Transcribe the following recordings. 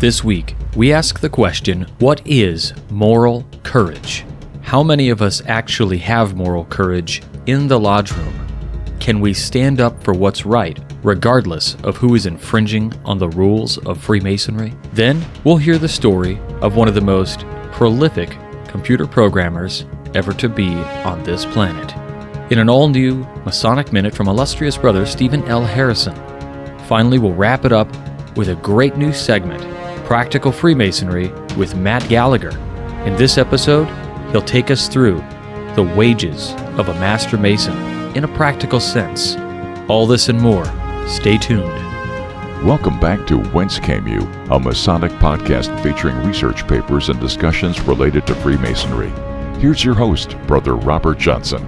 This week, we ask the question, what is moral courage? How many of us actually have moral courage in the lodge room? Can we stand up for what's right, regardless of who is infringing on the rules of Freemasonry? Then, we'll hear the story of one of the most prolific computer programmers ever to be on this planet. In an all-new Masonic Minute from illustrious brother Stephen L. Harrison. Finally, we'll wrap it up with a great new segment, Practical Freemasonry with Matt Gallagher. In this episode, he'll take us through the wages of a Master Mason in a practical sense. All this and more. Stay tuned. Welcome back to Whence Came You, a Masonic podcast featuring research papers and discussions related to Freemasonry. Here's your host, Brother Robert Johnson.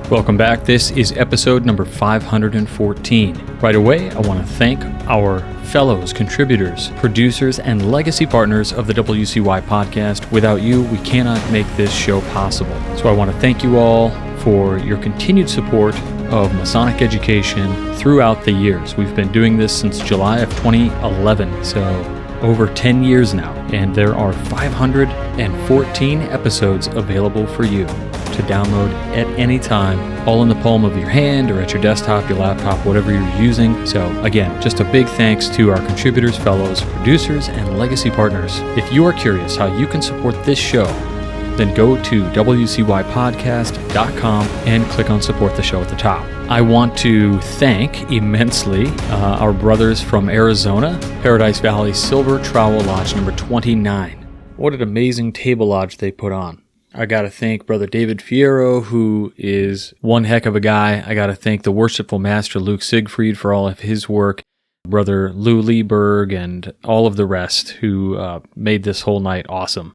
Welcome back. This is episode number 514. Right away, I want to thank our fellows, contributors, producers, and legacy partners of the WCY podcast. Without you, we cannot make this show possible. So I want to thank you all for your continued support of Masonic education throughout the years. We've been doing this since July of 2011, so over 10 years now, and there are 514 episodes available for you to download at any time, all in the palm of your hand or at your desktop, your laptop, whatever you're using. So again, just a big thanks to our contributors, fellows, producers, and legacy partners. If you are curious how you can support this show, then go to wcypodcast.com and click on support the show at the top. I want to thank immensely our brothers from Arizona, Paradise Valley Silver Trowel Lodge number 29. What an amazing table lodge they put on. I got to thank Brother David Fierro, who is one heck of a guy. I got to thank the Worshipful Master Luke Siegfried for all of his work, Brother Lou Lieberg, and all of the rest who made this whole night awesome.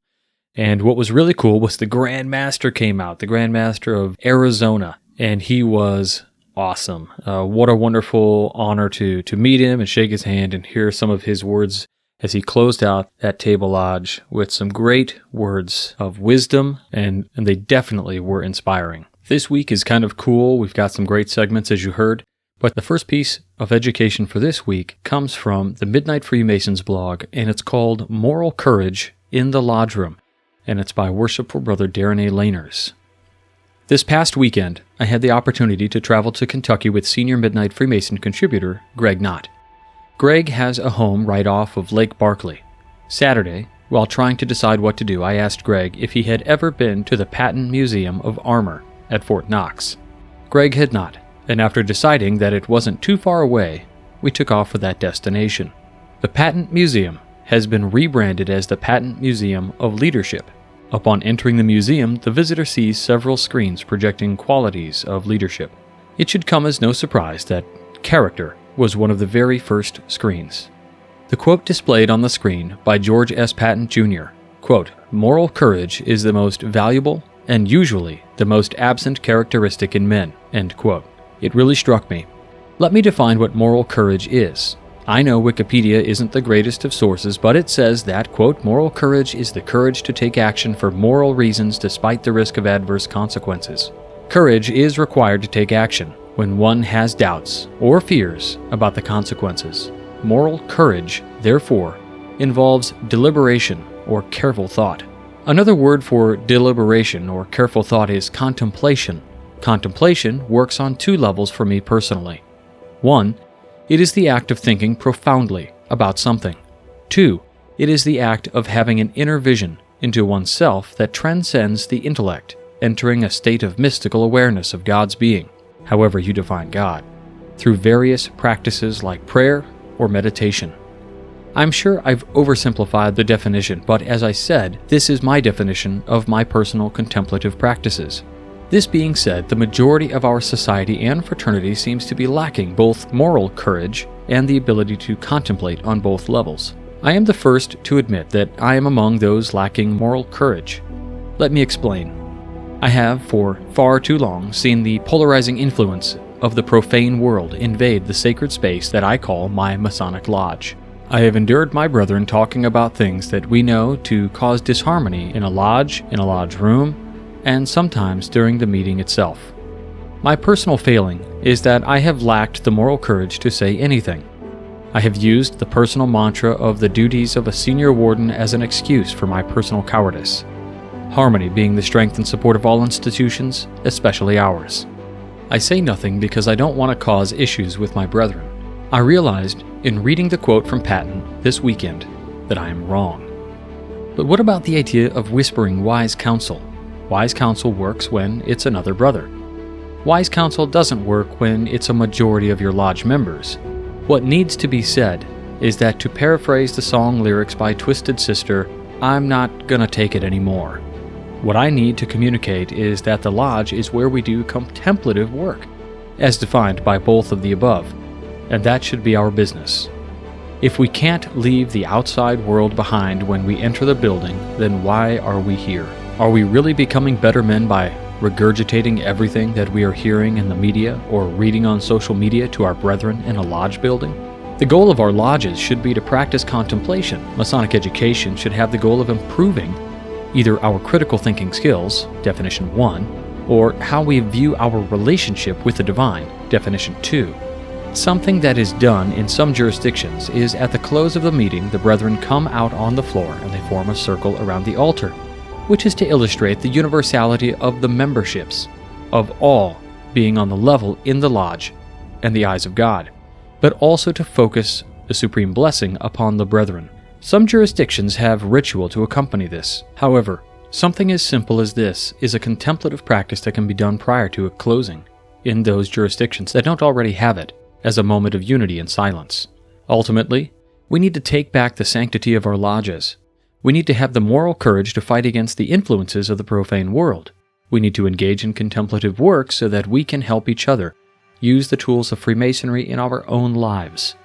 And what was really cool was the Grand Master came out, the Grand Master of Arizona, and he was awesome. What a wonderful honor to meet him and shake his hand and hear some of his words as he closed out that table lodge with some great words of wisdom, and they definitely were inspiring. This week is kind of cool. We've got some great segments, as you heard, but the first piece of education for this week comes from the Midnight Freemasons blog, and it's called Moral Courage in the Lodge Room, and it's by Worshipful Brother Darren A. Laners. This past weekend, I had the opportunity to travel to Kentucky with senior Midnight Freemason contributor Greg Knott. Greg has a home right off of Lake Barkley. Saturday, while trying to decide what to do, I asked Greg if he had ever been to the Patton Museum of Armor at Fort Knox. Greg had not, and after deciding that it wasn't too far away, we took off for that destination. The Patton Museum has been rebranded as the Patton Museum of Leadership. Upon entering the museum, the visitor sees several screens projecting qualities of leadership. It should come as no surprise that character was one of the very first screens. The quote displayed on the screen by George S. Patton Jr., quote, "Moral courage is the most valuable and usually the most absent characteristic in men," end quote. It really struck me. Let me define what moral courage is. I know Wikipedia isn't the greatest of sources, but it says that, quote, "Moral courage is the courage to take action for moral reasons despite the risk of adverse consequences. Courage is required to take action when one has doubts or fears about the consequences. Moral courage, therefore, involves deliberation or careful thought." Another word for deliberation or careful thought is contemplation. Contemplation works on two levels for me personally. One, it is the act of thinking profoundly about something. Two, it is the act of having an inner vision into oneself that transcends the intellect, entering a state of mystical awareness of God's being, however you define God, through various practices like prayer or meditation. I'm sure I've oversimplified the definition, but as I said, this is my definition of my personal contemplative practices. This being said, the majority of our society and fraternity seems to be lacking both moral courage and the ability to contemplate on both levels. I am the first to admit that I am among those lacking moral courage. Let me explain. I have, for far too long, seen the polarizing influence of the profane world invade the sacred space that I call my Masonic Lodge. I have endured my brethren talking about things that we know to cause disharmony in a lodge room, and sometimes during the meeting itself. My personal failing is that I have lacked the moral courage to say anything. I have used the personal mantra of the duties of a senior warden as an excuse for my personal cowardice. Harmony being the strength and support of all institutions, especially ours. I say nothing because I don't want to cause issues with my brethren. I realized, in reading the quote from Patton this weekend, that I am wrong. But what about the idea of whispering wise counsel? Wise counsel works when it's another brother. Wise counsel doesn't work when it's a majority of your lodge members. What needs to be said is that, to paraphrase the song lyrics by Twisted Sister, I'm not gonna take it anymore. What I need to communicate is that the lodge is where we do contemplative work, as defined by both of the above, and that should be our business. If we can't leave the outside world behind when we enter the building, then why are we here? Are we really becoming better men by regurgitating everything that we are hearing in the media or reading on social media to our brethren in a lodge building? The goal of our lodges should be to practice contemplation. Masonic education should have the goal of improving either our critical thinking skills, definition 1, or how we view our relationship with the divine, definition 2. Something that is done in some jurisdictions is, at the close of the meeting, the brethren come out on the floor and they form a circle around the altar, which is to illustrate the universality of the memberships, of all being on the level in the lodge and the eyes of God, but also to focus the supreme blessing upon the brethren. Some jurisdictions have ritual to accompany this. However, something as simple as this is a contemplative practice that can be done prior to a closing in those jurisdictions that don't already have it, as a moment of unity and silence. Ultimately, we need to take back the sanctity of our lodges. We need to have the moral courage to fight against the influences of the profane world. We need to engage in contemplative work so that we can help each other use the tools of Freemasonry in our own lives.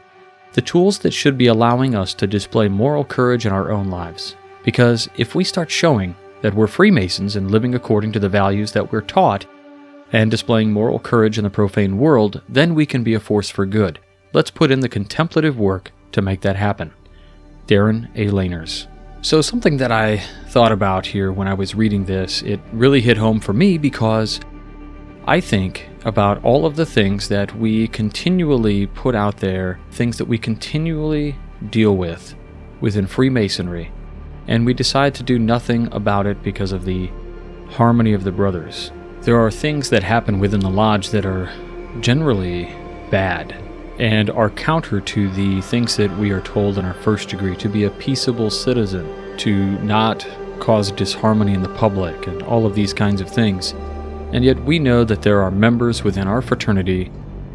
The tools that should be allowing us to display moral courage in our own lives. Because if we start showing that we're Freemasons and living according to the values that we're taught, and displaying moral courage in the profane world, then we can be a force for good. Let's put in the contemplative work to make that happen. Darren A. Laners. So something that I thought about here when I was reading this, it really hit home for me because I think about all of the things that we continually put out there, things that we continually deal with within Freemasonry, and we decide to do nothing about it because of the harmony of the brothers. There are things that happen within the lodge that are generally bad and are counter to the things that we are told in our first degree, to be a peaceable citizen, to not cause disharmony in the public, and all of these kinds of things. And yet we know that there are members within our fraternity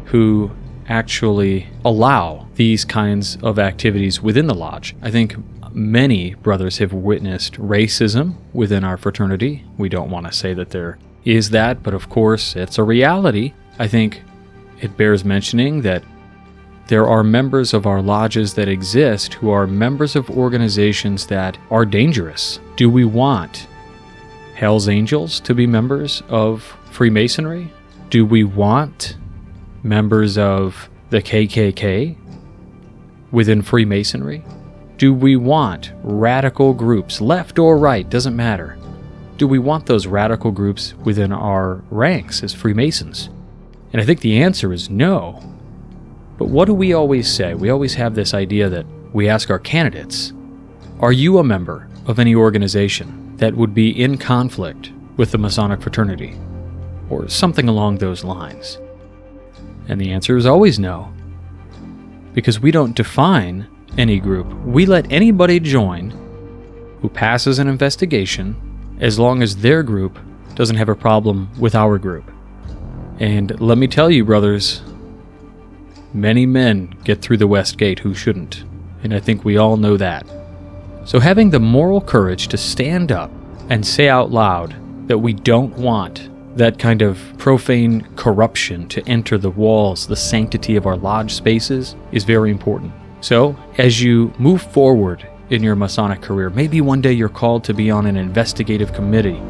who actually allow these kinds of activities within the lodge. I think many brothers have witnessed racism within our fraternity. We don't want to say that there is that, but of course it's a reality. I think it bears mentioning that there are members of our lodges that exist who are members of organizations that are dangerous. Do we want Hell's Angels to be members of Freemasonry? Do we want members of the KKK within Freemasonry? Do we want radical groups, left or right, doesn't matter. Do we want those radical groups within our ranks as Freemasons? And I think the answer is no. But what do we always say? We always have this idea that we ask our candidates, are you a member of any organization that would be in conflict with the Masonic fraternity? Or something along those lines. And the answer is always no. Because we don't define any group. We let anybody join who passes an investigation as long as their group doesn't have a problem with our group. And let me tell you, brothers, many men get through the West Gate who shouldn't, and I think we all know that. So having the moral courage to stand up and say out loud that we don't want that kind of profane corruption to enter the walls, the sanctity of our lodge spaces, is very important. So, as you move forward in your Masonic career, maybe one day you're called to be on an investigative committee.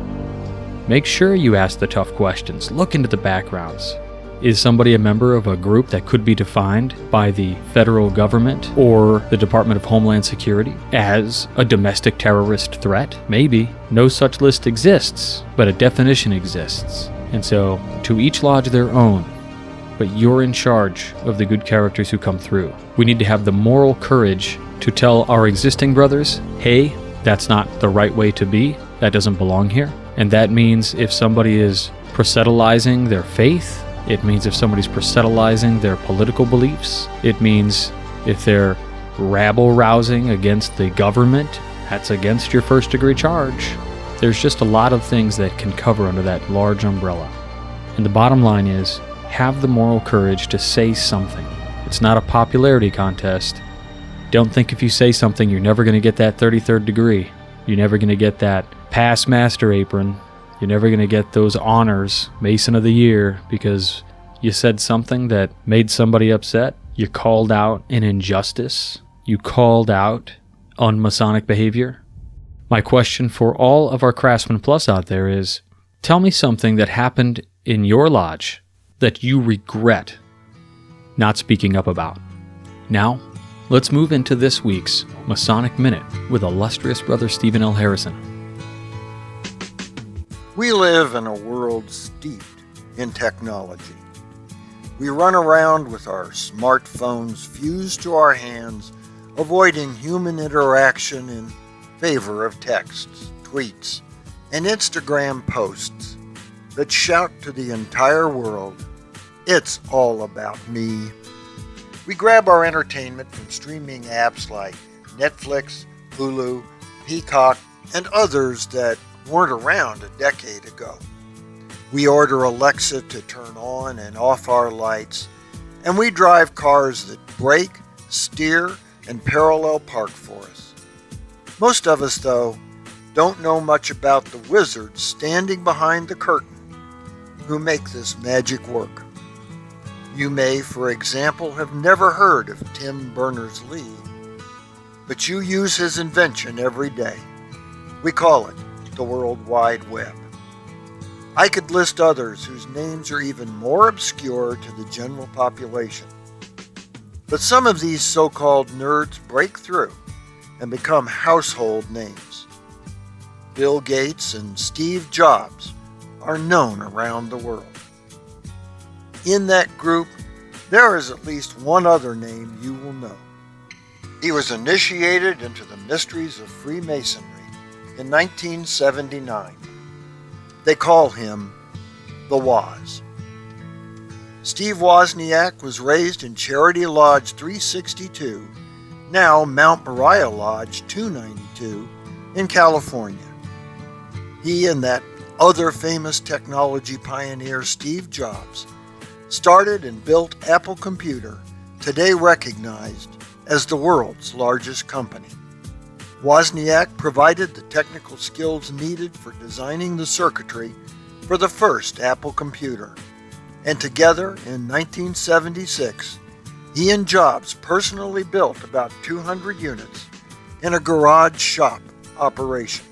Make sure you ask the tough questions. Look into the backgrounds. Is somebody a member of a group that could be defined by the federal government or the Department of Homeland Security as a domestic terrorist threat? Maybe. No such list exists, but a definition exists. And so, to each lodge their own. but you're in charge of the good characters who come through. We need to have the moral courage to tell our existing brothers, hey, that's not the right way to be. That doesn't belong here. And that means if somebody is proselytizing their faith, it means if somebody's proselytizing their political beliefs, it means if they're rabble-rousing against the government, that's against your first-degree charge. There's just a lot of things that can cover under that large umbrella. And the bottom line is, have the moral courage to say something. It's not a popularity contest. Don't think if you say something, you're never going to get that 33rd degree. You're never going to get that past master apron. You're never going to get those honors, Mason of the Year, because you said something that made somebody upset. You called out an injustice. You called out unmasonic behavior. My question for all of our Craftsman Plus out there is, tell me something that happened in your lodge that you regret not speaking up about. Now, let's move into this week's Masonic Minute with illustrious brother Stephen L. Harrison. We live in a world steeped in technology. We run around with our smartphones fused to our hands, avoiding human interaction in favor of texts, tweets, and Instagram posts that shout to the entire world, "It's all about me." We grab our entertainment from streaming apps like Netflix, Hulu, Peacock, and others that weren't around a decade ago. We order Alexa to turn on and off our lights, and we drive cars that brake, steer, and parallel park for us. Most of us, though, don't know much about the wizards standing behind the curtain who make this magic work. You may, for example, have never heard of Tim Berners-Lee, but you use his invention every day. We call it the World Wide Web. I could list others whose names are even more obscure to the general population. But some of these so-called nerds break through and become household names. Bill Gates and Steve Jobs are known around the world. In that group, there is at least one other name you will know. He was initiated into the mysteries of Freemasonry in 1979. They call him the Woz. Steve Wozniak was raised in Charity Lodge 362, now Mount Moriah Lodge 292, in California. He and that other famous technology pioneer, Steve Jobs, started and built Apple Computer, today recognized as the world's largest company. Wozniak provided the technical skills needed for designing the circuitry for the first Apple computer, and together in 1976, he and Jobs personally built about 200 units in a garage shop operation.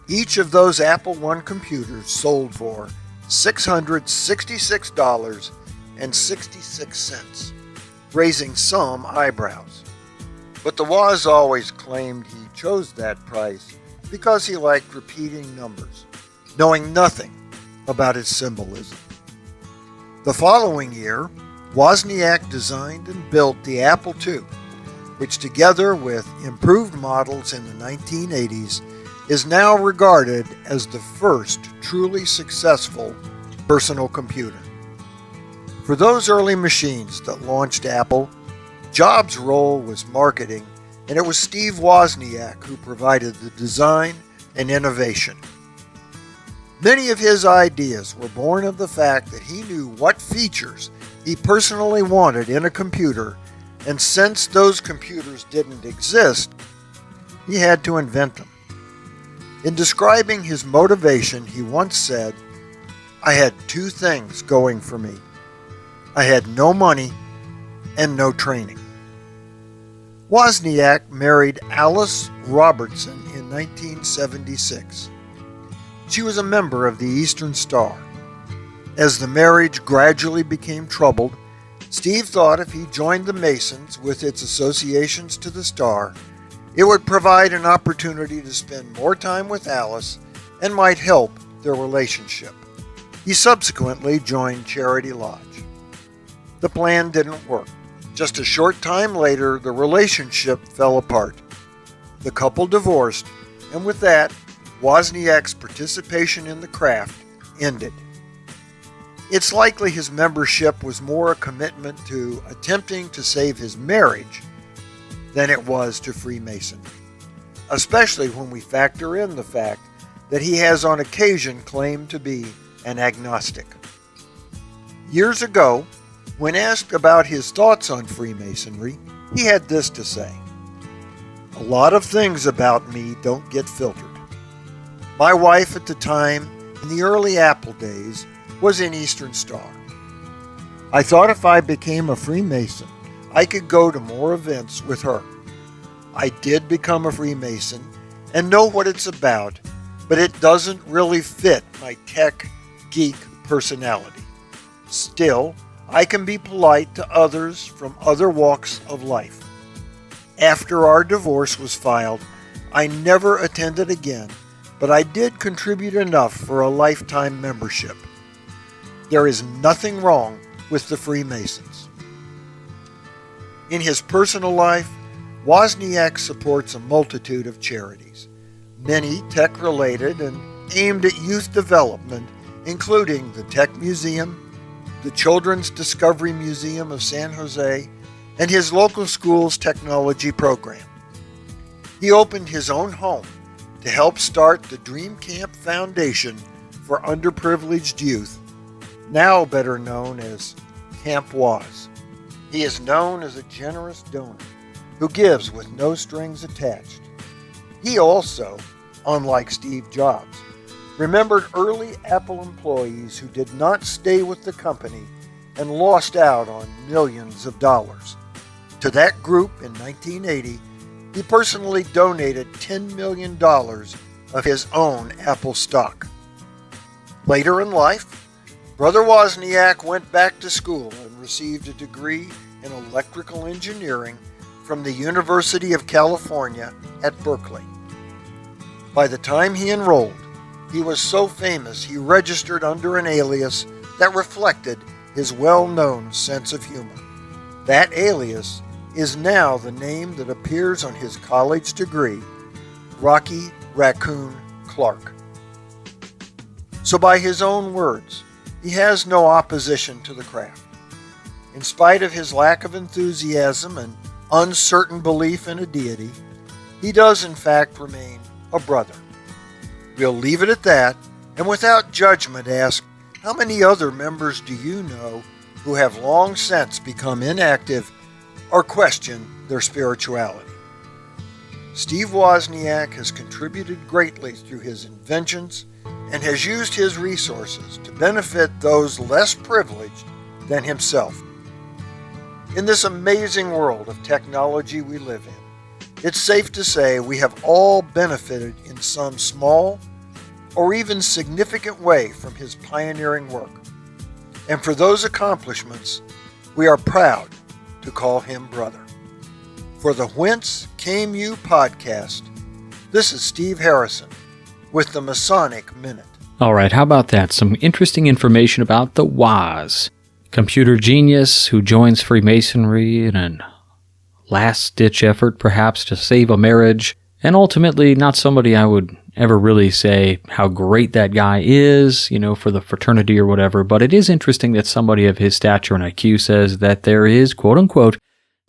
Each of those Apple I computers sold for $666.66, raising some eyebrows. But the Woz always claimed he chose that price because he liked repeating numbers, knowing nothing about its symbolism. The following year, Wozniak designed and built the Apple II, which together with improved models in the 1980s is now regarded as the first truly successful personal computer. For those early machines that launched Apple, Jobs' role was marketing, and it was Steve Wozniak who provided the design and innovation. Many of his ideas were born of the fact that he knew what features he personally wanted in a computer, and since those computers didn't exist, he had to invent them. In describing his motivation, he once said, "I had two things going for me. I had no money and no training." Wozniak married Alice Robertson in 1976. She was a member of the Eastern Star. As the marriage gradually became troubled, Steve thought if he joined the Masons with its associations to the Star, it would provide an opportunity to spend more time with Alice and might help their relationship. He subsequently joined Charity Lodge. The plan didn't work. Just a short time later, the relationship fell apart. The couple divorced, and with that, Wozniak's participation in the craft ended. It's likely his membership was more a commitment to attempting to save his marriage than it was to Freemasonry, especially when we factor in the fact that he has on occasion claimed to be an agnostic. Years ago, when asked about his thoughts on Freemasonry, he had this to say: "A lot of things about me don't get filtered. My wife at the time, in the early Apple days, was in Eastern Star. I thought if I became a Freemason, I could go to more events with her. I did become a Freemason and know what it's about, but it doesn't really fit my tech geek personality. Still, I can be polite to others from other walks of life. After our divorce was filed, I never attended again, but I did contribute enough for a lifetime membership. There is nothing wrong with the Freemasons." In his personal life, Wozniak supports a multitude of charities, many tech-related and aimed at youth development, including the Tech Museum, the Children's Discovery Museum of San Jose, and his local school's technology program. He opened his own home to help start the Dream Camp Foundation for Underprivileged Youth, now better known as Camp Woz. He is known as a generous donor who gives with no strings attached. He also, unlike Steve Jobs, remembered early Apple employees who did not stay with the company and lost out on millions of dollars. To that group in 1980, he personally donated $10 million of his own Apple stock. Later in life, Brother Wozniak went back to school and received a degree in electrical engineering from the University of California at Berkeley. By the time he enrolled, he was so famous he registered under an alias that reflected his well-known sense of humor. That alias is now the name that appears on his college degree, Rocky Raccoon Clark. So by his own words, he has no opposition to the craft. In spite of his lack of enthusiasm and uncertain belief in a deity, he does in fact remain a brother. We'll leave it at that, and without judgment ask, how many other members do you know who have long since become inactive or questioned their spirituality? Steve Wozniak has contributed greatly through his inventions and has used his resources to benefit those less privileged than himself. In this amazing world of technology we live in, it's safe to say we have all benefited in some small or even significant way from his pioneering work. And for those accomplishments, we are proud to call him brother. For the Whence Came You podcast, this is Steve Harrison with the Masonic Minute. All right, how about that? Some interesting information about the Woz, computer genius who joins Freemasonry in a last-ditch effort perhaps to save a marriage, and ultimately not somebody I would ever really say how great that guy is, for the fraternity or whatever, but it is interesting that somebody of his stature and IQ says that there is, quote-unquote,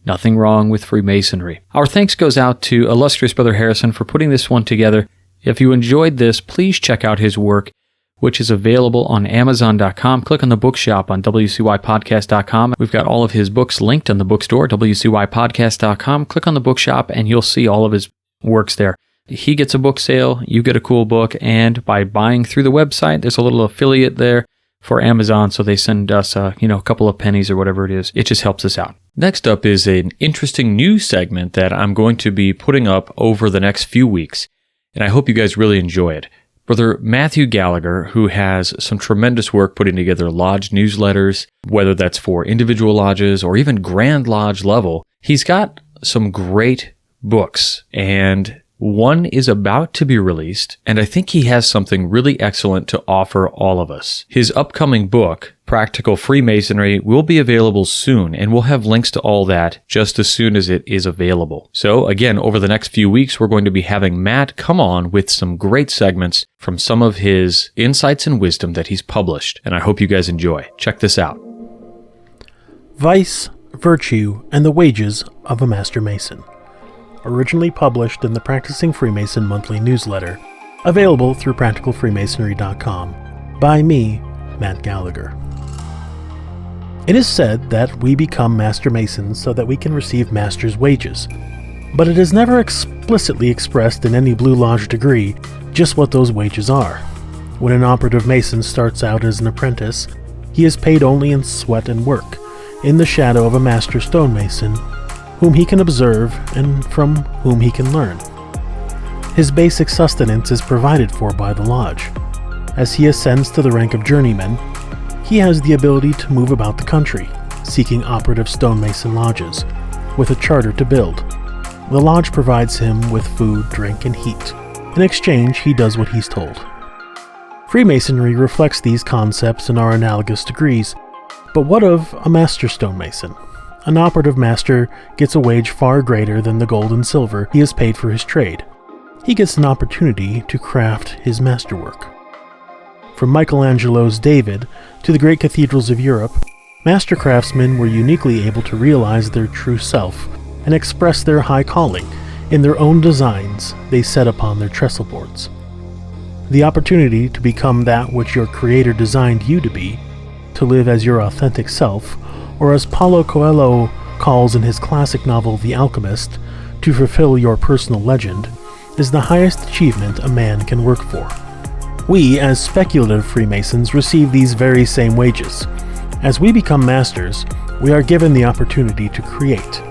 nothing wrong with Freemasonry. Our thanks goes out to illustrious Brother Harrison for putting this one together. If you enjoyed this, please check out his work, which is available on Amazon.com. Click on the bookshop on WCYpodcast.com. We've got all of his books linked on the bookstore, WCYpodcast.com. Click on the bookshop and you'll see all of his works there. He gets a book sale, you get a cool book, and by buying through the website, there's a little affiliate there for Amazon, so they send us a couple of pennies or whatever it is. It just helps us out. Next up is an interesting news segment that I'm going to be putting up over the next few weeks, and I hope you guys really enjoy it. Brother Matt Gallagher, who has some tremendous work putting together lodge newsletters, whether that's for individual lodges or even Grand Lodge level, he's got some great books, and One is about to be released, and I think he has something really excellent to offer all of us. His upcoming book, Practical Freemasonry, will be available soon, and we'll have links to all that just as soon as it is available. So again, over the next few weeks, we're going to be having Matt come on with some great segments from some of his insights and wisdom that he's published, and I hope you guys enjoy. Check this out. Vice, Virtue, and the Wages of a Master Mason. Originally published in the Practicing Freemason monthly newsletter, available through practicalfreemasonry.com, by me, Matt Gallagher. It is said that we become Master Masons so that we can receive Master's wages, but it is never explicitly expressed in any Blue Lodge degree just what those wages are. When an operative Mason starts out as an apprentice, he is paid only in sweat and work, in the shadow of a Master Stonemason, whom he can observe and from whom he can learn. His basic sustenance is provided for by the lodge. As he ascends to the rank of journeyman, he has the ability to move about the country, seeking operative stonemason lodges, with a charter to build. The lodge provides him with food, drink, and heat. In exchange, he does what he's told. Freemasonry reflects these concepts in our analogous degrees, but what of a Master Stonemason? An operative master gets a wage far greater than the gold and silver he has paid for his trade. He gets an opportunity to craft his masterwork. From Michelangelo's David to the great cathedrals of Europe, master craftsmen were uniquely able to realize their true self and express their high calling in their own designs they set upon their trestle boards. The opportunity to become that which your Creator designed you to be, to live as your authentic self, or as Paulo Coelho calls in his classic novel The Alchemist, to fulfill your personal legend, is the highest achievement a man can work for. We, as speculative Freemasons, receive these very same wages. As we become masters, we are given the opportunity to create.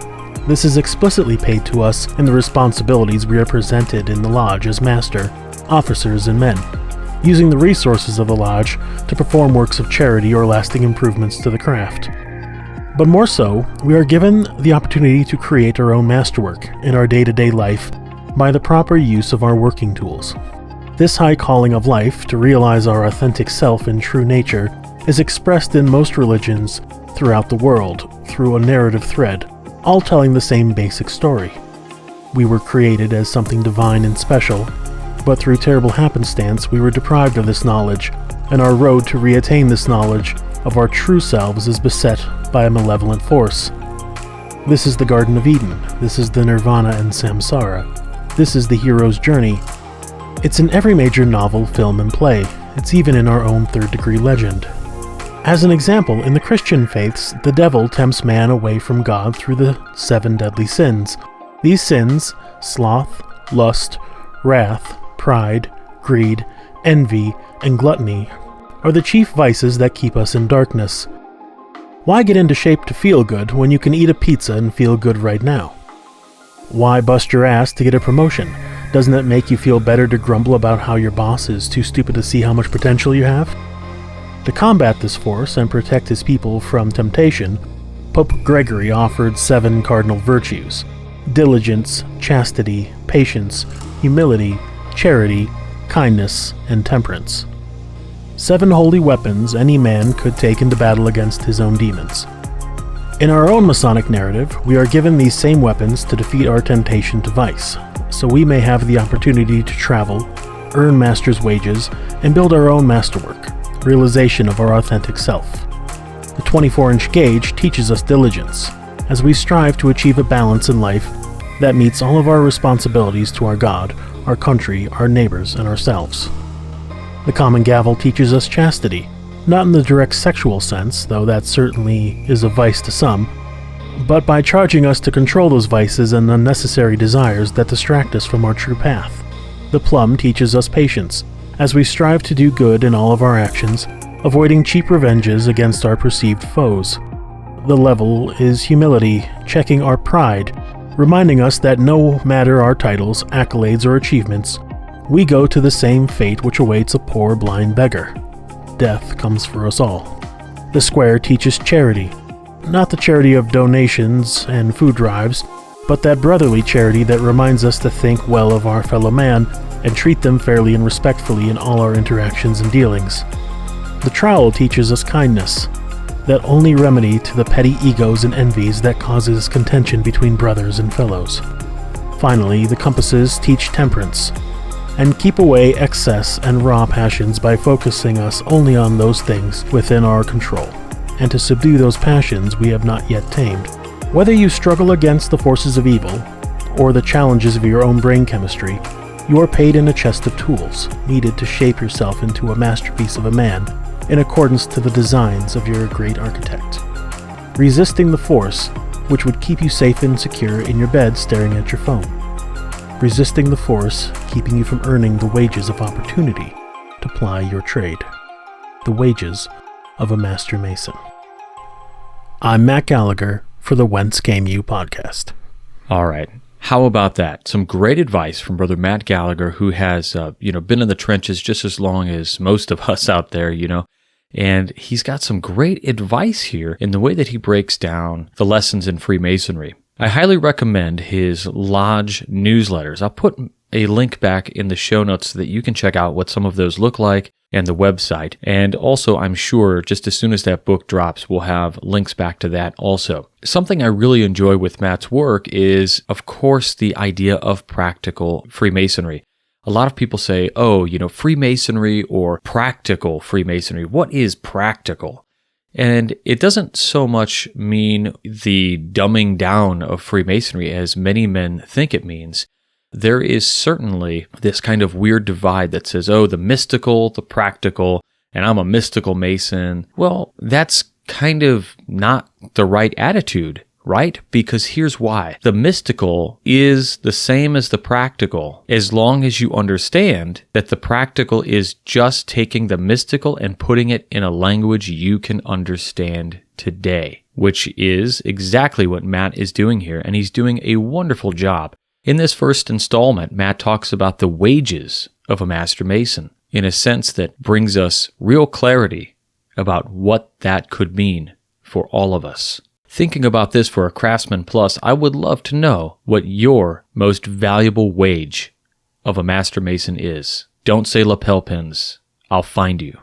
This is explicitly paid to us in the responsibilities we are presented in the lodge as master, officers, and men, using the resources of the lodge to perform works of charity or lasting improvements to the craft. But more so, we are given the opportunity to create our own masterwork in our day-to-day life by the proper use of our working tools. This high calling of life to realize our authentic self in true nature is expressed in most religions throughout the world through a narrative thread, all telling the same basic story. We were created as something divine and special, but through terrible happenstance we were deprived of this knowledge, and our road to reattain this knowledge of our true selves is beset by a malevolent force. This is the Garden of Eden. This is the Nirvana and Samsara. This is the hero's journey. It's in every major novel, film, and play. It's even in our own third-degree legend. As an example, in the Christian faiths, the devil tempts man away from God through the 7 deadly sins. These sins, sloth, lust, wrath, pride, greed, envy, and gluttony, are the chief vices that keep us in darkness. Why get into shape to feel good when you can eat a pizza and feel good right now? Why bust your ass to get a promotion? Doesn't it make you feel better to grumble about how your boss is too stupid to see how much potential you have? To combat this force and protect his people from temptation, Pope Gregory offered 7 cardinal virtues: diligence, chastity, patience, humility, charity, kindness, and temperance. 7 holy weapons any man could take into battle against his own demons. In our own Masonic narrative, we are given these same weapons to defeat our temptation to vice, so we may have the opportunity to travel, earn master's wages, and build our own masterwork, realization of our authentic self. The 24-inch gauge teaches us diligence, as we strive to achieve a balance in life that meets all of our responsibilities to our God, our country, our neighbors, and ourselves. The common gavel teaches us chastity, not in the direct sexual sense, though that certainly is a vice to some, but by charging us to control those vices and unnecessary desires that distract us from our true path. The plum teaches us patience, as we strive to do good in all of our actions, avoiding cheap revenges against our perceived foes. The level is humility, checking our pride, reminding us that no matter our titles, accolades, or achievements, we go to the same fate which awaits a poor blind beggar. Death comes for us all. The square teaches charity, not the charity of donations and food drives, but that brotherly charity that reminds us to think well of our fellow man and treat them fairly and respectfully in all our interactions and dealings. The trowel teaches us kindness, that only remedy to the petty egos and envies that causes contention between brothers and fellows. Finally, the compasses teach temperance, and keep away excess and raw passions by focusing us only on those things within our control, and to subdue those passions we have not yet tamed. Whether you struggle against the forces of evil, or the challenges of your own brain chemistry, you are paid in a chest of tools, needed to shape yourself into a masterpiece of a man, in accordance to the designs of your great architect. Resisting the force which would keep you safe and secure in your bed staring at your phone. Resisting the force keeping you from earning the wages of opportunity to ply your trade. The wages of a Master Mason. I'm Matt Gallagher for the Whence Came You podcast. All right. How about that? Some great advice from Brother Matt Gallagher, who has, been in the trenches just as long as most of us out there, and he's got some great advice here in the way that he breaks down the lessons in Freemasonry. I highly recommend his lodge newsletters. I'll put a link back in the show notes so that you can check out what some of those look like and the website. And also, I'm sure just as soon as that book drops, we'll have links back to that also. Something I really enjoy with Matt's work is, of course, the idea of practical Freemasonry. A lot of people say, Freemasonry or practical Freemasonry. What is practical? And it doesn't so much mean the dumbing down of Freemasonry as many men think it means. There is certainly this kind of weird divide that says, the mystical, the practical, and I'm a mystical Mason. Well, that's kind of not the right attitude, right? Because here's why. The mystical is the same as the practical, as long as you understand that the practical is just taking the mystical and putting it in a language you can understand today, which is exactly what Matt is doing here, and he's doing a wonderful job. In this first installment, Matt talks about the wages of a Master Mason in a sense that brings us real clarity about what that could mean for all of us. Thinking about this for a Craftsman Plus, I would love to know what your most valuable wage of a Master Mason is. Don't say lapel pins. I'll find you.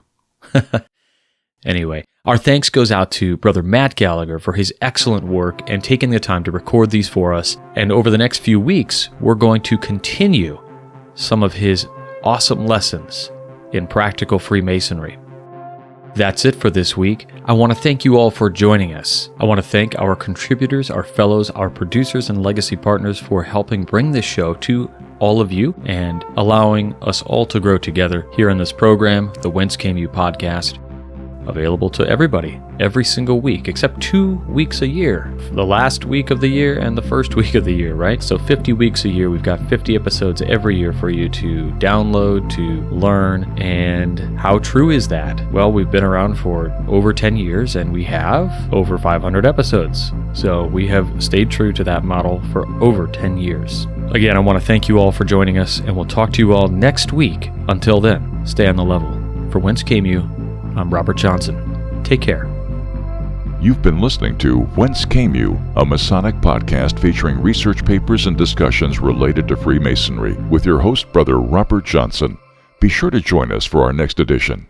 Anyway, our thanks goes out to Brother Matt Gallagher for his excellent work and taking the time to record these for us. And over the next few weeks, we're going to continue some of his awesome lessons in practical Freemasonry. That's it for this week. I want to thank you all for joining us. I want to thank our contributors, our fellows, our producers, and legacy partners for helping bring this show to all of you and allowing us all to grow together here in this program, the Whence Came You podcast. Available to everybody every single week, except 2 weeks a year. The last week of the year and the first week of the year, right? So 50 weeks a year. We've got 50 episodes every year for you to download, to learn. And how true is that? Well, we've been around for over 10 years and we have over 500 episodes. So we have stayed true to that model for over 10 years. Again, I want to thank you all for joining us, and we'll talk to you all next week. Until then, stay on the level. For Whence Came You, I'm Robert Johnson. Take care. You've been listening to Whence Came You, a Masonic podcast featuring research papers and discussions related to Freemasonry with your host, Brother Robert Johnson. Be sure to join us for our next edition.